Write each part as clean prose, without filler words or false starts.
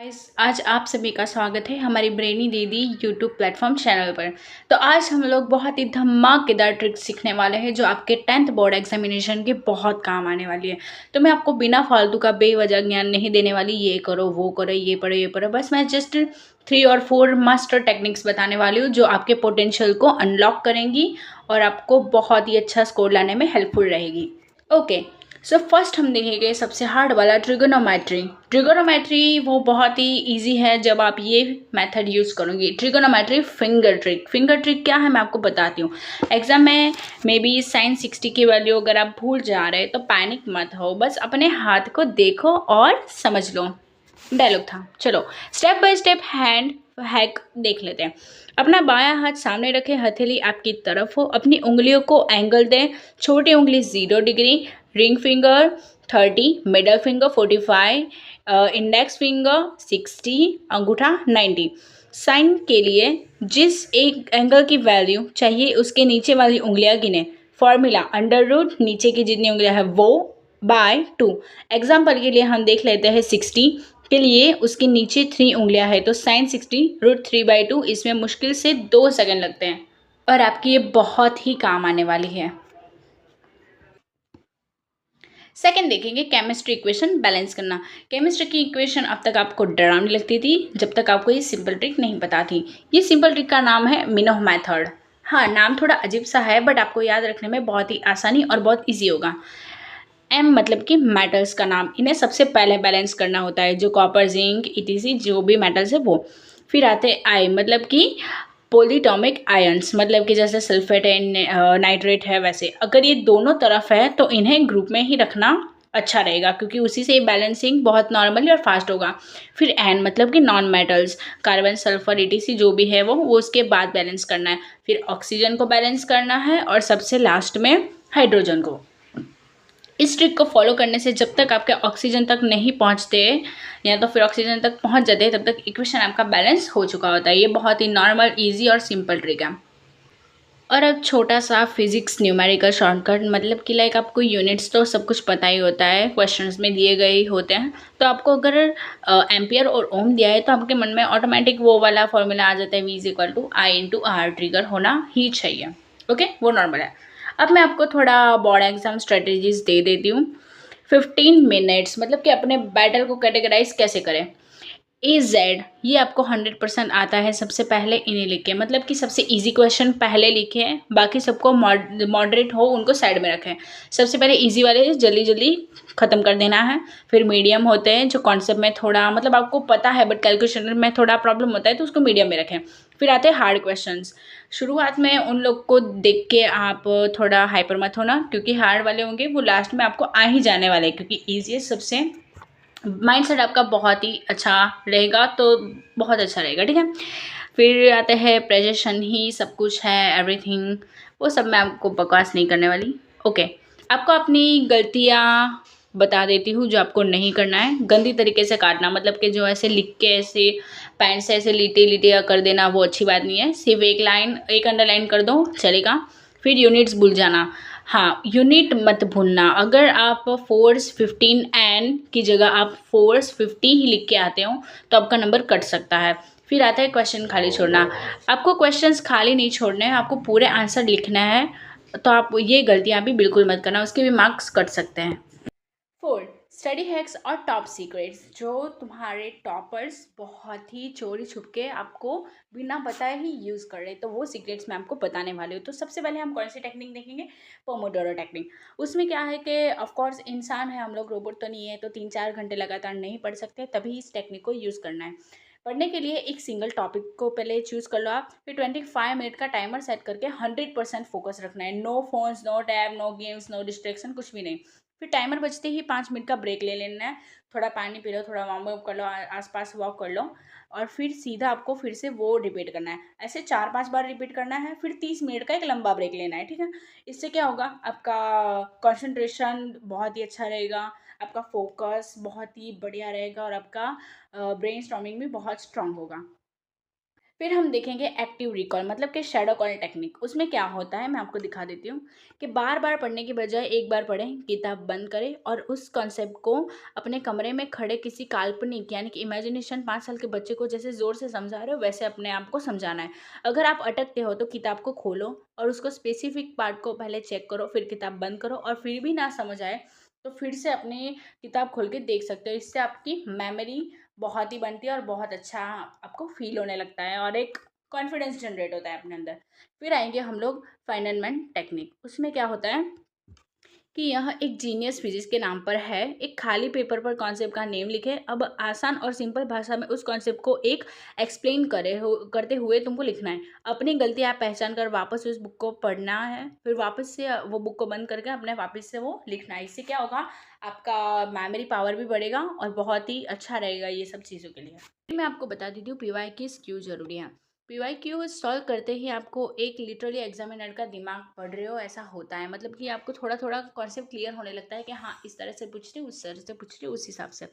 Guys, आज आप सभी का स्वागत है हमारी ब्रेनी दीदी यूट्यूब प्लेटफॉर्म चैनल पर। तो आज हम लोग बहुत ही धमाकेदार ट्रिक्स सीखने वाले हैं जो आपके 10th बोर्ड एग्जामिनेशन के बहुत काम आने वाली है। तो मैं आपको बिना फालतू का बेवजह ज्ञान नहीं देने वाली, ये करो वो करो ये पढ़ो ये पढ़ो। बस मैं जस्ट 3 और 4 मास्टर टेक्निक्स बताने वाली हूँ जो आपके पोटेंशियल को अनलॉक करेंगी और आपको बहुत ही अच्छा स्कोर लाने में हेल्पफुल रहेगी। ओके, सो फर्स्ट हम देखेंगे सबसे हार्ड वाला ट्रिगोनोमेट्री। ट्रिगोनोमेट्री वो बहुत ही इजी है जब आप ये मेथड यूज़ करोगे। ट्रिगोनोमेट्री फिंगर ट्रिक क्या है मैं आपको बताती हूँ। एग्जाम में मे बी साइन 60 की वैल्यू अगर आप भूल जा रहे हैं तो पैनिक मत हो, बस अपने हाथ को देखो और समझ लो। डायलॉग था। चलो step by step hand hack देख लेते हैं। अपना बायां हाथ सामने रखें, हथेली आपकी तरफ हो, अपनी उंगलियों को एंगल दें। छोटी उंगली 0 degree, ring finger 30, middle finger 45, index finger 60, अंगूठा 90। साइन के लिए जिस एक एंगल की वैल्यू चाहिए उसके नीचे वाली उंगलियां गिने। फॉर्मूला अंडर रूट नीचे की जितनी उंगलियां हैं वो बाय 2। एग्जाम्पल के लिए हम देख लेते हैं 60 के लिए उसके नीचे 3 उंगलियां है तो साइन 60√3/2। इसमें मुश्किल से 2 सेकंड लगते हैं और आपकी ये बहुत ही काम आने वाली है। सेकंड देखेंगे केमिस्ट्री इक्वेशन बैलेंस करना। केमिस्ट्री की इक्वेशन अब तक आपको डरावनी लगती थी जब तक आपको ये सिंपल ट्रिक नहीं पता थी। ये सिंपल ट्रिक का नाम है मिनोह मेथड। हाँ, नाम थोड़ा अजीब सा है बट आपको याद रखने में बहुत ही आसानी और बहुत ईजी होगा। एम मतलब कि मेटल्स का नाम, इन्हें सबसे पहले बैलेंस करना होता है, जो कॉपर जिंक ईटीसी जो भी मेटल्स है वो। फिर आते हैं आई मतलब कि पोलीटॉमिक आयंस, मतलब कि जैसे सल्फेट है नाइट्रेट है, वैसे अगर ये दोनों तरफ है तो इन्हें ग्रुप में ही रखना अच्छा रहेगा क्योंकि उसी से बैलेंसिंग बहुत नॉर्मली और फास्ट होगा। फिर एन मतलब कि non metals, carbon sulphur etc जो भी है वो उसके बाद बैलेंस करना है। फिर ऑक्सीजन को बैलेंस करना है और सबसे लास्ट में हाइड्रोजन को। इस ट्रिक को फॉलो करने से जब तक आपके ऑक्सीजन तक नहीं पहुंचते या तो फिर ऑक्सीजन तक पहुंच जाते हैं तब तक इक्वेशन आपका बैलेंस हो चुका होता है। ये बहुत ही नॉर्मल, इजी और सिंपल ट्रिक है। और अब छोटा सा फिजिक्स न्यूमेरिकल शॉर्टकट, मतलब कि लाइक आपको यूनिट्स तो सब कुछ पता ही होता है, क्वेश्चंस में दिए गए ही होते हैं। तो आपको अगर एम्पियर और ओम दिया है तो आपके मन में ऑटोमेटिक वो वाला फॉर्मूला आ जाता है, V = I × R। ट्रिगर होना ही चाहिए। ओके, वो नॉर्मल है। अब मैं आपको थोड़ा बोर्ड एग्जाम स्ट्रेटेजीज दे देती हूँ। 15 मिनट्स मतलब कि अपने बैटल को कैटेगराइज कैसे करें। AZ ये आपको 100% आता है। सबसे पहले इन्हें लिखें, मतलब कि सबसे इजी क्वेश्चन पहले लिखें, बाकी सबको मॉडरेट हो उनको साइड में रखें। सबसे पहले इजी वाले जल्दी जल्दी ख़त्म कर देना है। फिर मीडियम होते हैं जो कॉन्सेप्ट में थोड़ा मतलब आपको पता है बट कैलकुलेशन में थोड़ा प्रॉब्लम होता है तो उसको मीडियम में रखें। फिर आते हैं हार्ड क्वेश्चंस। शुरुआत में उन लोग को देख के आप थोड़ा हाइपर मत होना क्योंकि हार्ड वाले होंगे वो लास्ट में आपको आ ही जाने वाले हैं, क्योंकि ईजीएस्ट सबसे माइंडसेट आपका बहुत ही अच्छा रहेगा तो बहुत अच्छा रहेगा, ठीक है। फिर आते हैं प्रेजेंटेशन ही सब कुछ है, एवरीथिंग, वो सब मैं आपको बकवास नहीं करने वाली। ओके, आपको अपनी गलतियाँ बता देती हूँ जो आपको नहीं करना है। गंदी तरीके से काटना, मतलब कि जो ऐसे लिख के ऐसे पैंट से ऐसे लीटे लीटे कर देना वो अच्छी बात नहीं है। सिर्फ एक लाइन एक अंडरलाइन कर दो चलेगा। फिर यूनिट्स भूल जाना। हाँ, यूनिट मत भूलना। अगर आप फोर्स 15 एन की जगह आप फोर्स 50 ही लिख के आते हो तो आपका नंबर कट सकता है। फिर आता है क्वेश्चन खाली छोड़ना। आपको क्वेश्चंस खाली नहीं छोड़ने हैं, आपको पूरे आंसर लिखना है। तो आप ये गलतियाँ भी बिल्कुल मत करना, उसके भी मार्क्स कट सकते हैं। 4 स्टडी हैक्स और टॉप सीक्रेट्स, जो तुम्हारे टॉपर्स बहुत ही चोरी छुप के आपको बिना बताए ही यूज़ कर रहे हैं, तो वो सीक्रेट्स मैं आपको बताने वाली हूँ। तो सबसे पहले हम कौन सी टेक्निक देखेंगे, पोमोडोरो टेक्निक। उसमें क्या है कि ऑफकोर्स इंसान है हम लोग, रोबोट तो नहीं है, तो 3-4 घंटे लगातार नहीं पढ़ सकते, तभी इस टेक्निक को यूज़ करना है। पढ़ने के लिए एक सिंगल टॉपिक को पहले चूज़ कर लो आप, फिर 25 मिनट का टाइमर सेट करके 100% फोकस रखना है। No phones, no tab, no games, no distraction, कुछ भी नहीं। फिर टाइमर बजते ही 5 मिनट का ब्रेक ले लेना है। थोड़ा पानी पी लो, थोड़ा वार्म अप कर लो, आसपास वॉक कर लो और फिर सीधा आपको फिर से वो रिपीट करना है। ऐसे 4-5 बार रिपीट करना है। फिर 30 मिनट का एक लंबा ब्रेक लेना है, ठीक है। इससे क्या होगा, आपका कंसंट्रेशन बहुत ही अच्छा रहेगा, आपका फोकस बहुत ही बढ़िया रहेगा और आपका ब्रेन स्टॉर्मिंग भी बहुत स्ट्रांग होगा। फिर हम देखेंगे एक्टिव रिकॉल मतलब कि शैडो कॉल टेक्निक। उसमें क्या होता है मैं आपको दिखा देती हूँ कि बार बार पढ़ने की बजाय एक बार पढ़ें, किताब बंद करें और उस कॉन्सेप्ट को अपने कमरे में खड़े किसी काल्पनिक यानी कि इमेजिनेशन 5 साल के बच्चे को जैसे ज़ोर से समझा रहे हो वैसे अपने आप को समझाना है। अगर आप अटकते हो तो किताब को खोलो और उसको स्पेसिफिक पार्ट को पहले चेक करो, फिर किताब बंद करो और फिर भी ना समझ आए तो फिर से अपनी किताब खोल के देख सकते हो। इससे आपकी मेमोरी बहुत ही बनती है और बहुत अच्छा आपको फील होने लगता है और एक कॉन्फिडेंस जनरेट होता है अपने अंदर। फिर आएंगे हम लोग फाइनलमेंट टेक्निक। उसमें क्या होता है कि यह एक जीनियस फिजिक्स के नाम पर है। एक खाली पेपर पर कॉन्सेप्ट का नेम लिखे। अब आसान और सिंपल भाषा में उस कॉन्सेप्ट को एक एक्सप्लेन करते हुए तुमको लिखना है। अपनी गलती आप पहचान कर वापस उस बुक को पढ़ना है, फिर वापस से वो बुक को बंद करके अपने वापस से वो लिखना है। इससे क्या होगा, आपका मेमोरी पावर भी बढ़ेगा और बहुत ही अच्छा रहेगा ये सब चीज़ों के लिए। मैं आपको बता देती हूँ पीवाई किस क्यों ज़रूरी है। पीवाईक्यू सॉल्व करते ही आपको एक लिटरली एग्जामिनर का दिमाग पढ़ रहे हो ऐसा होता है। मतलब कि आपको थोड़ा थोड़ा कॉन्सेप्ट क्लियर होने लगता है कि हाँ इस तरह से पूछ रही, उस तरह से पूछ रही, उस हिसाब से।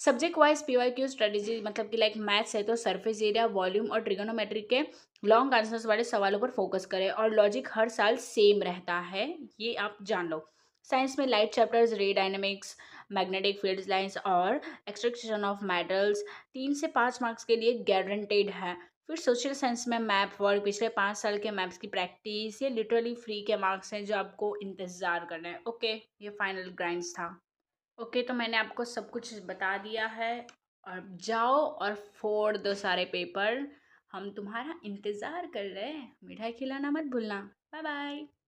सब्जेक्ट वाइज पीवाईक्यू स्ट्रेटेजी मतलब कि लाइक मैथ्स है तो सरफेस एरिया, वॉल्यूम और ट्रिगोनोमेट्री के लॉन्ग आंसर्स वाले सवालों पर फोकस करें और लॉजिक हर साल सेम रहता है, ये आप जान लो। साइंस में लाइट चैप्टर्स, रे डायनेमिक्स, मैग्नेटिक फील्ड लाइंस और एक्सट्रैक्शन ऑफ मेटल्स 3 से 5 मार्क्स के लिए गारंटेड है। फिर सोशल साइंस में मैप वर्क, पिछले 5 साल के मैप्स की प्रैक्टिस, ये लिटरली फ्री के मार्क्स हैं जो आपको इंतज़ार करना है। ओके, ये फाइनल ग्राइंड्स था। ओके, तो मैंने आपको सब कुछ बता दिया है और जाओ और फोड़ दो सारे पेपर। हम तुम्हारा इंतज़ार कर रहे हैं। मिठाई खिलाना मत भूलना। Bye bye.